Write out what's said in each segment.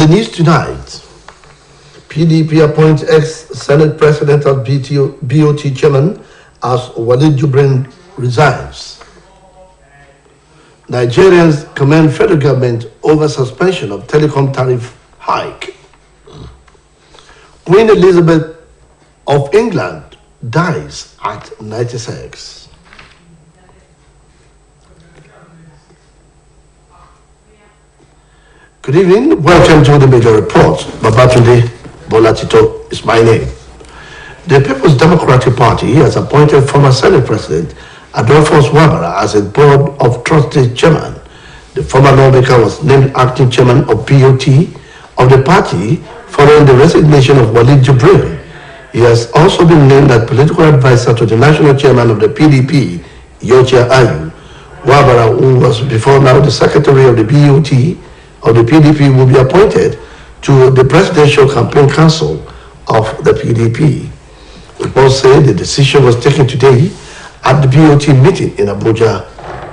news tonight, PDP appoints ex-Senate President as BOT Chairman as Walid Jibrin resigns. Nigerians commend federal government over suspension of telecom tariff hike. Queen Elizabeth of England dies at 96. Good evening, welcome to the major report. Babatunde Bolatito is my name. The People's Democratic Party has appointed former Senate President Adolphus Wabara as a Board of Trustees Chairman. The former lawmaker was named acting chairman of BOT of the party following the resignation of Walid Jibrin. He has also been named as political advisor to the national chairman of the PDP, Yocha Ayu. Wabara, who was before now the secretary of the BOT of the PDP, will be appointed to the Presidential Campaign Council of the PDP. Reports say the decision was taken today at the BOT meeting in Abuja.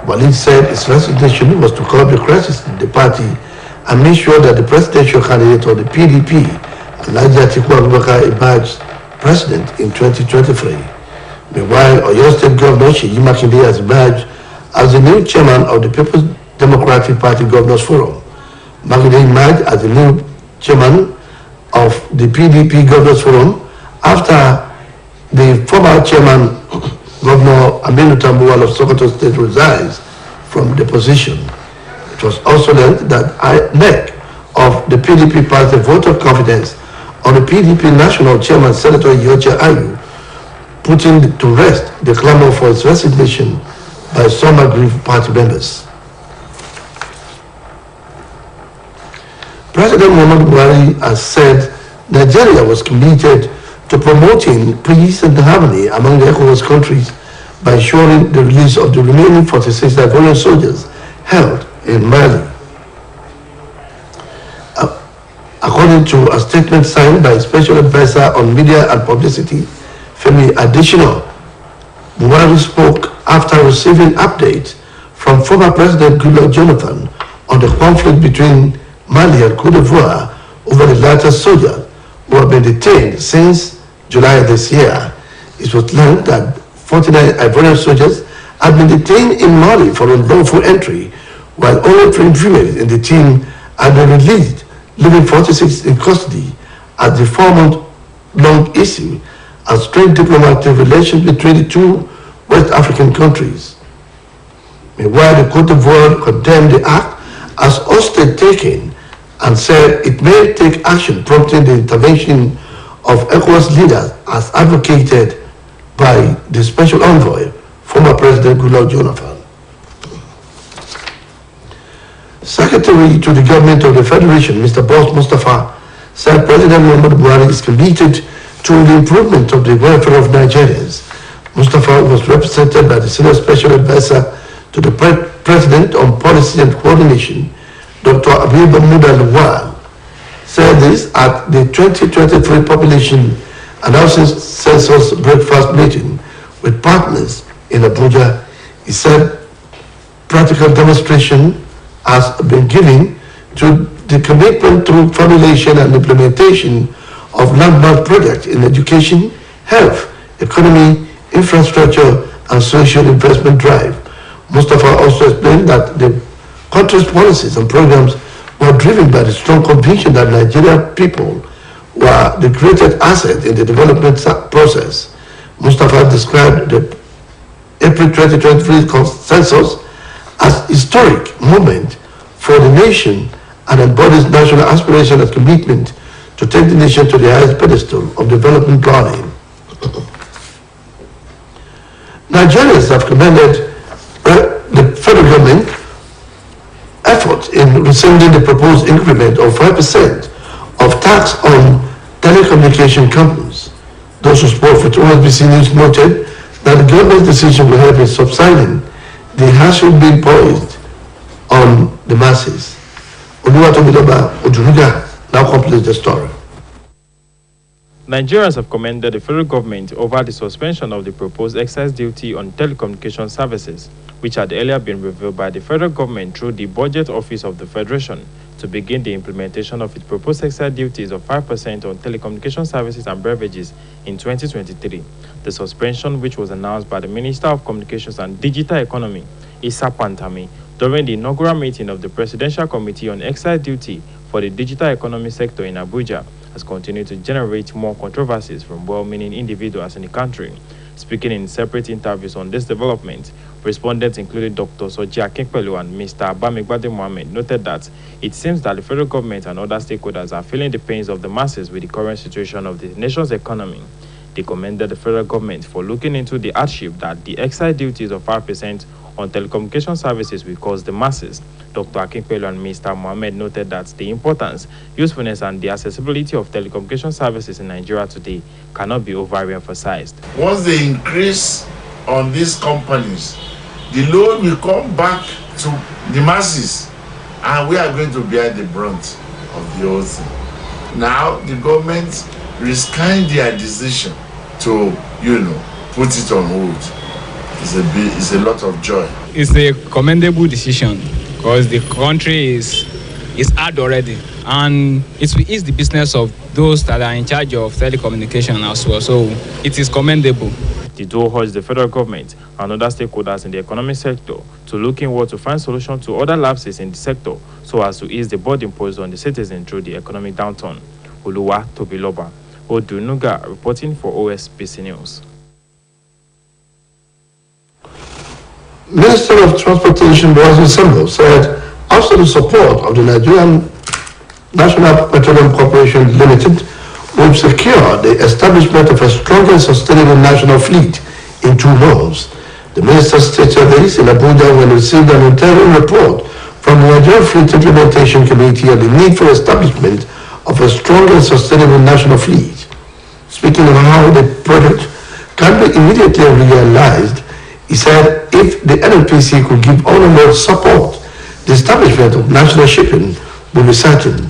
Walid said his resignation was to curb the crisis in the party and make sure that the presidential candidate of the PDP, Alhaji Atiku Abubakar, emerged president in 2023. Meanwhile, Oyo State Governor Seyi Makinde has emerged as the new chairman of the People's Democratic Party Governors Forum. Makinde emerged as the new chairman of the PDP Governors Forum after the former chairman, Governor Aminu Tambuwal of Sokoto State, resigns from the position. It was also learned that NEC of the PDP party voted confidence on the PDP National Chairman, Senator Yocha Ayu, putting to rest the clamor for his resignation by some aggrieved party members. President Muhammadu Buhari has said Nigeria was committed to promoting peace and harmony among the ECOWAS countries by ensuring the release of the remaining 46 Ivorian soldiers held in Mali. According to a statement signed by Special Advisor on Media and Publicity, Femi Adesina, Buhari spoke after receiving updates from former President Goodluck Jonathan on the conflict between Mali and Cote d'Ivoire over the latter's soldiers who have been detained since July this year. It was learned that 49 Ivorian soldiers had been detained in Mali for unlawful entry, while only 3 females in the team had been released, leaving 46 in custody, as the 4-month-long issue and strained diplomatic relations between the two West African countries. Meanwhile, the Cote d'Ivoire condemned the act as hostage-taking and said it may take action, prompting the intervention of ECOWAS leaders as advocated by the Special Envoy, former President Goodluck Jonathan. Secretary to the Government of the Federation, Mr. Boss Mustafa, said President Muhammadu Buhari is committed to the improvement of the welfare of Nigerians. Mustafa was represented by the Senior Special Advisor to the President on Policy and Coordination, Dr. Abib Muda Lawal, said this at the 2023 Population Analysis Census Breakfast meeting with partners in Abuja. He said practical demonstration has been given to the commitment through formulation and implementation of landmark projects in education, health, economy, infrastructure, and social investment drive. Mustafa also explained that the country's policies and programs were driven by the strong conviction that Nigerian people were the greatest asset in the development process. Mustafa described the April 2023 consensus as historic moment for the nation and embodies national aspiration and commitment to take the nation to the highest pedestal of development planning. Nigerians have commended the federal government effort in rescinding the proposed increment of 5% of tax on telecommunication companies. Those who spoke with OSBC News noted that the government's decision will help in subsiding the hassle being posed on the masses. Oluwatomiloba Odunuga now completes the story. Nigerians have commended the federal government over the suspension of the proposed excise duty on telecommunication services, which had earlier been revealed by the federal government through the Budget Office of the Federation. to begin the implementation of its proposed excise duties of 5% on telecommunication services and beverages in 2023. The suspension, which was announced by the Minister of Communications and Digital Economy, Issa Pantami, during the inaugural meeting of the Presidential Committee on Excise Duty for the Digital Economy Sector in Abuja, has continued to generate more controversies from well-meaning individuals in the country. Speaking in separate interviews on this development, respondents including Dr. Soji Akinpelu and Mr. Abamigbade Mohammed noted that it seems that the federal government and other stakeholders are feeling the pains of the masses with the current situation of the nation's economy. They commended the federal government for looking into the hardship that the excise duties of 5% on telecommunication services will cause the masses. Dr. Akinpelu and Mr. Mohammed noted that the importance, usefulness, and the accessibility of telecommunication services in Nigeria today cannot be over-emphasized. Once they increase on these companies, the load will come back to the masses, and we are going to bear the brunt of the whole thing. Now, the government is kind their decision to, put it on hold. It's a lot of joy. It's a commendable decision because the country is hard already, and it will ease the business of those that are in charge of telecommunication as well. So it is commendable. The duo urged the federal government and other stakeholders in the economic sector to look inward to find solutions to other lapses in the sector so as to ease the burden imposed on the citizens through the economic downturn. Oluwa Tobiloba, Odunuga, reporting for OSBC News. Minister of Transportation Boaz Sembo said after the support of the Nigerian National Petroleum Corporation Limited will secure the establishment of a strong and sustainable national fleet in 2 months. The minister stated this in Abuja when he received an interim report from the Nigerian Fleet Implementation Committee on the need for establishment of a strong and sustainable national fleet. Speaking of how the project can be immediately realized, he said if the NNPC could give all the more support, the establishment of national shipping will be certain.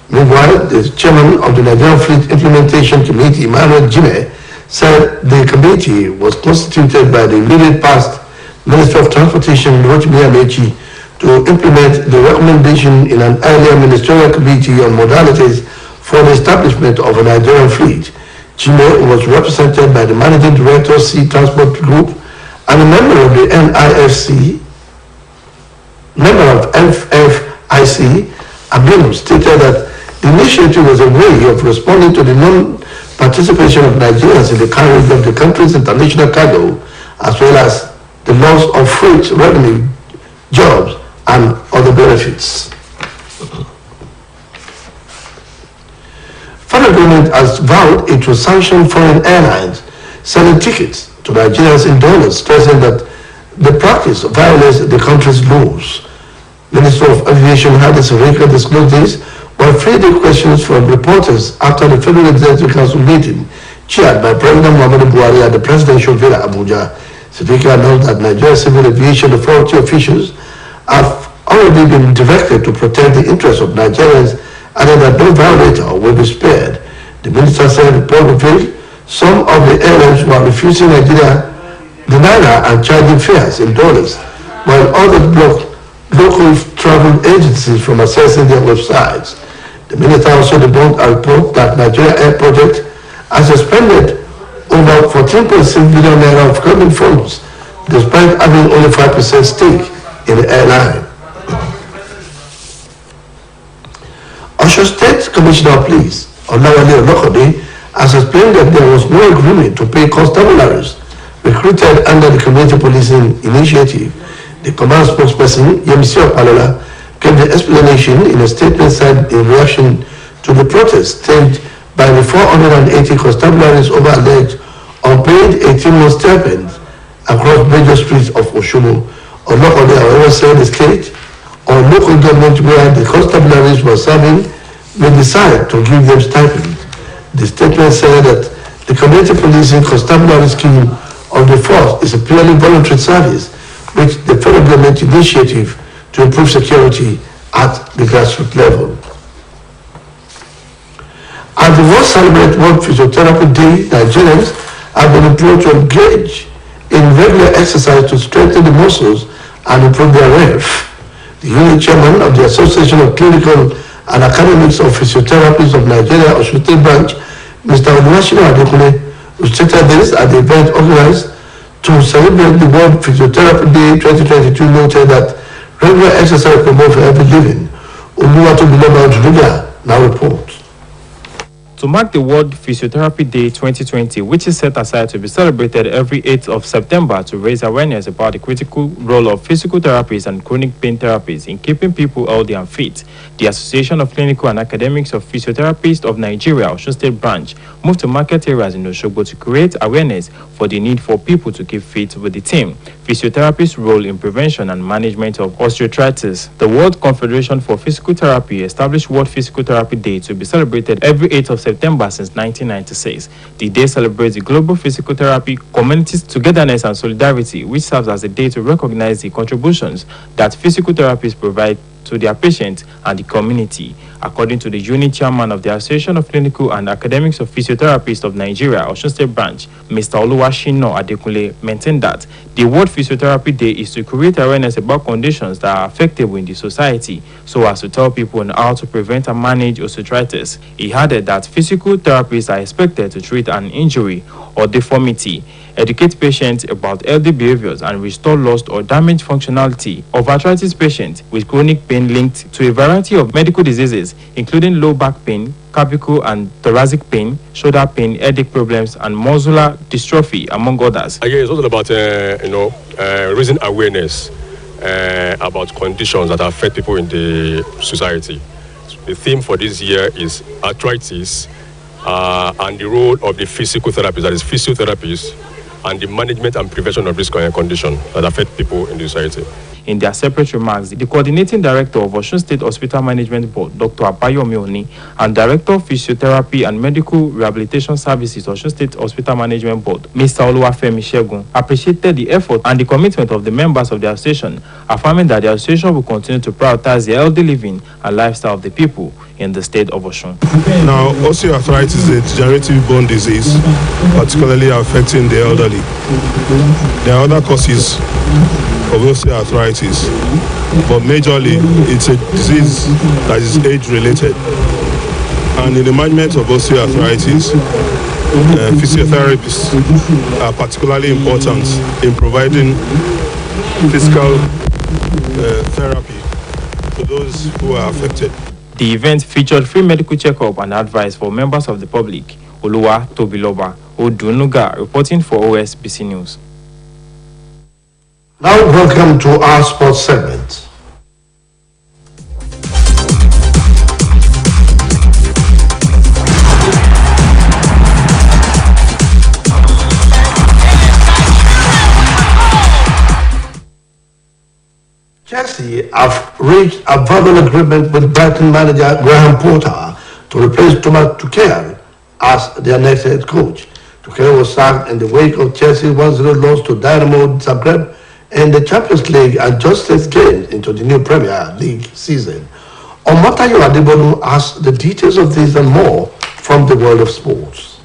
Meanwhile, the chairman of the Nigerian Fleet Implementation Committee, Emmanuel Jime, said the committee was constituted by the immediate past Minister of Transportation, Rotimi Amechi, to implement the recommendation in an earlier ministerial committee on modalities for the establishment of a Nigerian fleet. Jime was represented by the Managing Director, Sea Transport Group, and a member of the FFIC, Abinu, stated that the initiative was a way of responding to the non-participation of Nigerians in the carriage of the country's international cargo, as well as the loss of freight revenue, jobs, and other benefits. Federal government has vowed it will sanction foreign airlines selling tickets to Nigerians in dollars, stressing that the practice violates the country's laws. Minister of Aviation Hadi Sirika disclosed this while fielding questions from reporters after the Federal Executive Council meeting chaired by President Muhammadu Buhari at the Presidential Villa, Abuja. Sirika announced that Nigeria Civil Aviation Authority officials have already been directed to protect the interests of Nigerians and that no violator will be spared. The minister said the report revealed some of the airlines were refusing Nigeria the naira and charging fares in dollars, while others blocked local travel agencies from accessing their websites. The minister also debunked a report that Nigeria Air Project has expended over 14.6 billion naira of government funds, despite having only 5% stake in the airline. Osho State Commissioner of Police, Olawale Olokode, has explained that there was no agreement to pay constabularies recruited under the Community Policing Initiative. The command spokesperson, Yemisi Opalola, gave the explanation in a statement said in reaction to the protest staged by the 480 constabularies over alleged unpaid 18-month stipends across major streets of Oshobo. Olokode, however, said the state or local government where the constabularies were serving may decide to give them stipend. The statement said that the community policing constabulary scheme of the force is a purely voluntary service which the federal government initiative to improve security at the grassroots level. As the world celebrates World Physiotherapy Day, Nigerians have been employed to engage in regular exercise to strengthen the muscles and improve their health. The unit chairman of the Association of Clinical and Academics of Physiotherapists of Nigeria, Osun State Branch, Mr. Oluwashina Adekunle, who stated this at the event organized to celebrate the World Physiotherapy Day 2022, noted that regular exercise promotes for every living. Oluwatobiloba now reports. To mark the World Physiotherapy Day 2020, which is set aside to be celebrated every 8th of September to raise awareness about the critical role of physical therapies and chronic pain therapies in keeping people healthy and fit, the Association of Clinical and Academics of Physiotherapists of Nigeria, Osun State Branch, moved to market areas in Osogbo to create awareness for the need for people to keep fit with the theme, Physiotherapist's Role in Prevention and Management of Osteoarthritis. The World Confederation for Physical Therapy established World Physical Therapy Day to be celebrated every 8th of September since 1996. The day celebrates the global physical therapy community's togetherness and solidarity, which serves as a day to recognize the contributions that physical therapists provide to their patients and the community. According to the unit chairman of the Association of Clinical and Academics of Physiotherapists of Nigeria, Osun State Branch, Mr. Oluwashina Adekunle, maintained that the World Physiotherapy Day is to create awareness about conditions that are affectable in the society, so as to tell people on how to prevent and manage osteoarthritis. He added that physical therapists are expected to treat an injury or deformity, educate patients about healthy behaviors, and restore lost or damaged functionality of arthritis patients with chronic pain linked to a variety of medical diseases, including low back pain, clavicle and thoracic pain, shoulder pain, headache problems, and muscular dystrophy, among others. Again, it's also about raising awareness about conditions that affect people in the society. The theme for this year is arthritis and the role of the physical therapist, that is physiotherapists, and the management and prevention of this condition that affect people in the society. In their separate remarks, the coordinating director of Osun State Hospital Management Board, Dr. Abayomi Oni, and Director of Physiotherapy and Medical Rehabilitation Services, Osun State Hospital Management Board, Mr. Oluwafemi Shegun, appreciated the effort and the commitment of the members of the association, affirming that the association will continue to prioritize the healthy living and lifestyle of the people in the state of Osun. Now, osteoarthritis is a degenerative bone disease, particularly affecting the elderly. There are other causes of osteoarthritis, but majorly it's a disease that is age-related. And in the management of osteoarthritis, physiotherapists are particularly important in providing physical therapy to those who are affected. The event featured free medical checkup and advice for members of the public. Oluwatobiloba Odunuga reporting for OSBC News. Now welcome to our sports segment. Chelsea have reached a verbal agreement with Brighton manager Graham Potter to replace Thomas Tuchel as their next head coach. Tuchel was sacked in the wake of Chelsea's 1-0 loss to Dynamo Zagreb in the Champions League and just 6 games into the new Premier League season. Omatayo Adebolu has the details of this and more from the world of sports.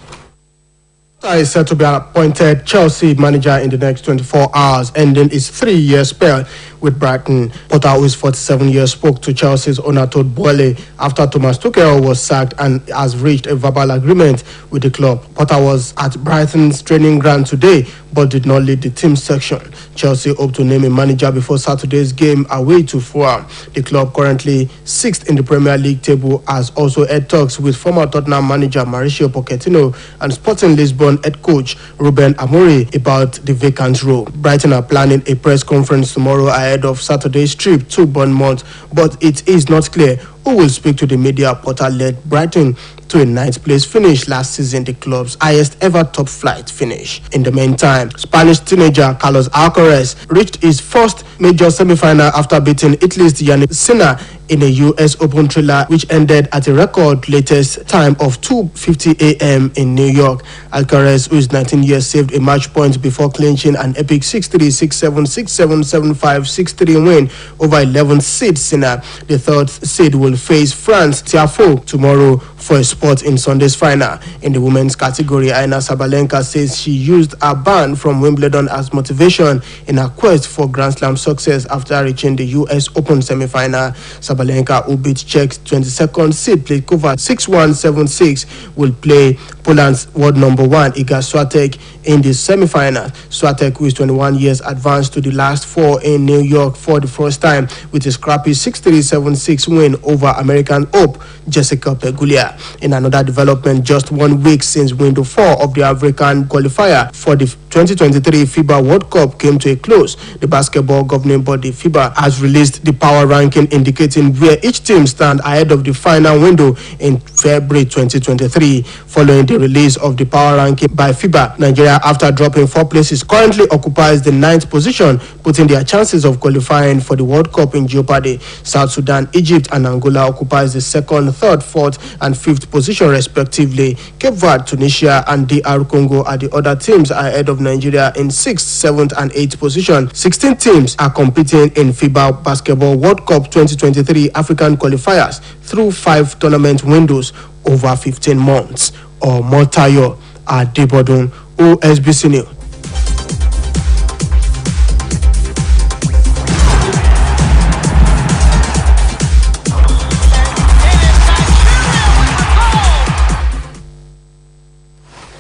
Is set to be appointed Chelsea manager in the next 24 hours, ending his 3-year spell with Brighton. Potter, who is 47 years, spoke to Chelsea's owner Todd Boehly after Thomas Tuchel was sacked and has reached a verbal agreement with the club. Potter was at Brighton's training ground today but did not lead the team section. Chelsea hope to name a manager before Saturday's game away to Fulham. The club, currently 6th in the Premier League table, has also had talks with former Tottenham manager Mauricio Pochettino and Sporting Lisbon head coach Ruben Amorim about the vacant role. Brighton are planning a press conference tomorrow ahead of Saturday's trip to Bournemouth, but it is not clear who will speak to the media. Potter led Brighton to a 9th place finish last season, the club's highest ever top flight finish. In the meantime, Spanish teenager Carlos Alcaraz reached his first major semi-final after beating Italy's Yannick Sinner in a U.S. Open thriller which ended at a record latest time of 2:50 a.m. in New York. Alcaraz, who is 19 years, saved a match point before clinching an epic 6-3, 6-7, 6-7, 7-5, 6-3 win over 11th seed Sinner. The third seed will face France Tiafoe tomorrow for a spot in Sunday's final. In the women's category, Aina Sabalenka says she used a ban from Wimbledon as motivation in her quest for Grand Slam success after reaching the U.S. Open semi-final. Sabalenka, who beat Czech's 22nd seed Pliskova 6-1, 7-6, will play Poland's world number one Iga Swiatek in the semi-final. Swiatek, who is 21 years, advanced to the last four in New York for the first time with a scrappy 6-3, 7-6 win over American hope Jessica Pegula. In another development, just 1 week since window 4 of the African qualifier for the 2023 FIBA World Cup came to a close, the basketball governing body FIBA has released the power ranking indicating where each team stands ahead of the final window in February 2023. Following the release of the power ranking by FIBA, Nigeria, after dropping 4 places, currently occupies the 9th position, putting their chances of qualifying for the World Cup in jeopardy. South Sudan, Egypt, and Angola occupies the 2nd, 3rd, 4th, and 5th position respectively. Cape Verde, Tunisia, and DR Congo are the other teams ahead of Nigeria in 6th, 7th, and 8th position. 16 teams are competing in FIBA Basketball World Cup 2023 African qualifiers through 5 tournament windows over 15 months. Or Motayo Adebodun, OSBC News.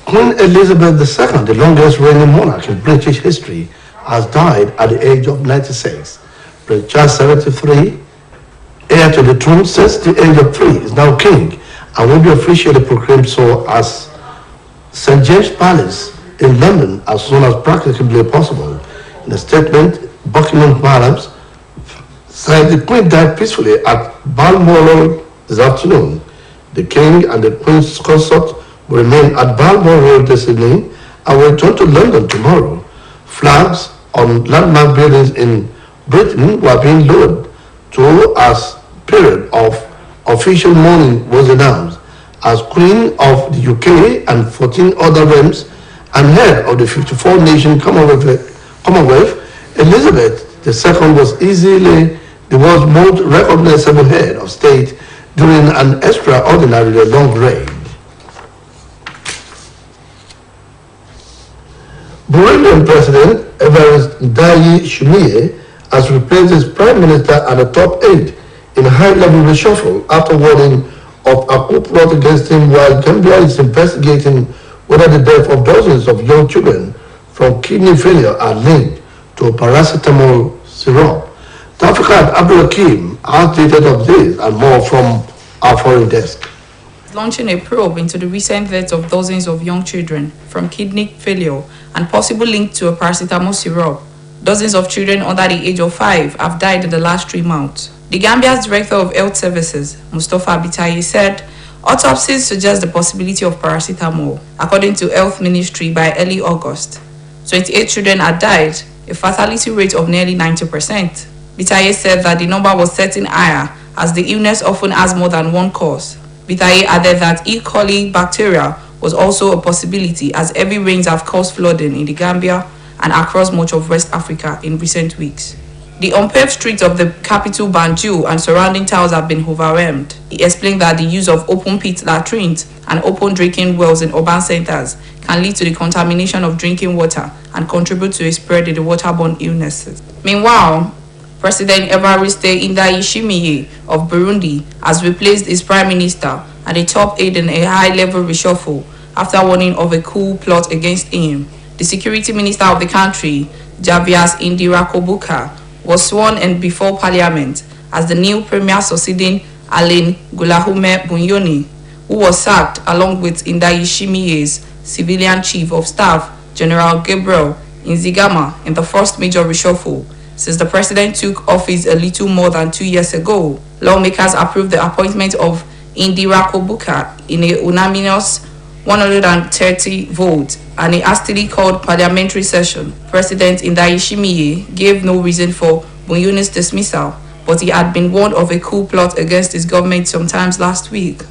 Queen Elizabeth II, the longest reigning monarch in British history, has died at the age of 96. Prince Charles, 73, heir to the throne since the age of 3, is now king and will be officially proclaimed so as St. James Palace in London as soon as practically possible. In a statement, Buckingham Palace said the Queen died peacefully at Balmoral this afternoon. The King and the Queen's consort will remain at Balmoral this evening and will return to London tomorrow. Flags on landmark buildings in Britain were being lowered to as period of official mourning was announced. As Queen of the UK and 14 other realms and head of the 54-nation Commonwealth, Elizabeth II was easily the world's most recognizable head of state during an extraordinarily long reign. Burundian President Evariste Ndayishimiye has replaced his Prime Minister and a top aide in a high-level reshuffle after warning of a coup plot against him while Gambia is investigating whether the death of dozens of young children from kidney failure are linked to paracetamol syrup. Tafikat Abdul Hakim has details of this and more from our foreign desk. Launching a probe into the recent deaths of dozens of young children from kidney failure and possible link to a paracetamol syrup. Dozens of children under the age of 5 have died in the last 3 months. The Gambia's Director of Health Services, Mustafa Bitaye, said autopsies suggest the possibility of paracetamol. According to Health Ministry, by early August, 28 children had died, a fatality rate of nearly 90%. Bitaye said that the number was setting higher as the illness often has more than one cause. Bitaye added that E. coli bacteria was also a possibility as heavy rains have caused flooding in the Gambia and across much of West Africa in recent weeks. The unpaved streets of the capital Banjul and surrounding towns have been overwhelmed. He explained that the use of open pit latrines and open drinking wells in urban centers can lead to the contamination of drinking water and contribute to a spread in the waterborne illnesses. Meanwhile, President Evariste Ndayishimiye of Burundi has replaced his prime minister and a top aide in a high-level reshuffle after warning of a coup plot against him. The security minister of the country, Javias Indirakobuka, was sworn in before parliament as the new premier succeeding Alain Guillaume Bunyoni, who was sacked along with Ndayishimiye's civilian chief of staff, General Gabriel Nzigama, in the first major reshuffle since the president took office a little more than 2 years ago. Lawmakers approved the appointment of Indirakobuka in a unanimous 130 votes and a hastily called parliamentary session. President Ndayishimiye gave no reason for Bunyoni's dismissal, but he had been warned of a coup plot against his government sometimes last week.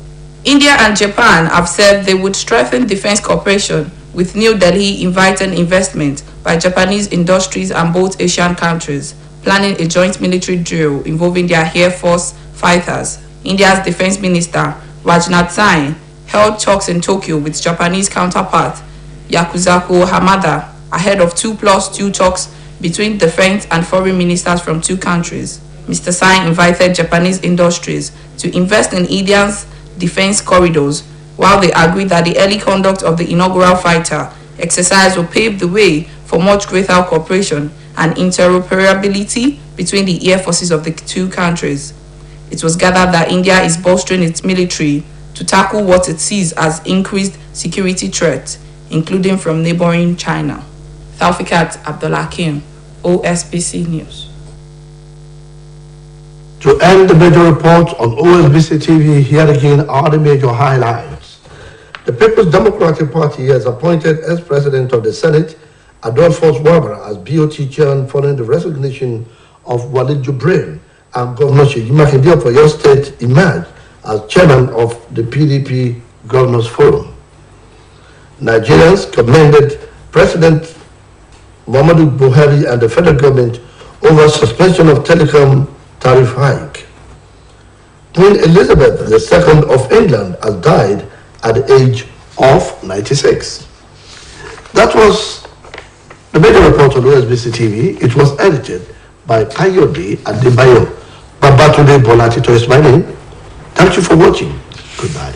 India and Japan have said they would strengthen defense cooperation, with New Delhi inviting investment by Japanese industries and both Asian countries, planning a joint military drill involving their Air Force fighters. India's Defense Minister Rajnath Singh held talks in Tokyo with Japanese counterpart Yakuzaku Hamada ahead of 2+2 talks between defense and foreign ministers from two countries. Mr. Singh invited Japanese industries to invest in India's defense corridors, while they agreed that the early conduct of the inaugural fighter exercise will pave the way for much greater cooperation and interoperability between the air forces of the two countries. It was gathered that India is bolstering its military to tackle what it sees as increased security threats, including from neighboring China. Taufikat Abdullakim, OSBC News. To end the major reports on OSBC TV, here again are the major highlights. The People's Democratic Party has appointed ex-president of the Senate, Adolphus Wabra, as BOT chairman following the resignation of Walid Jubril, and Governor Seyi Makinde of Oyo State emerged as chairman of the PDP Governors Forum. Nigerians commended President Muhammadu Buhari and the federal government over suspension of telecom tariff hike. Queen Elizabeth II of England has died at the age of 96. That was the major report on OSBC TV. It was edited by Kayode Adebayo. Babatunde Bolatito is my name. Thank you for watching. Goodbye.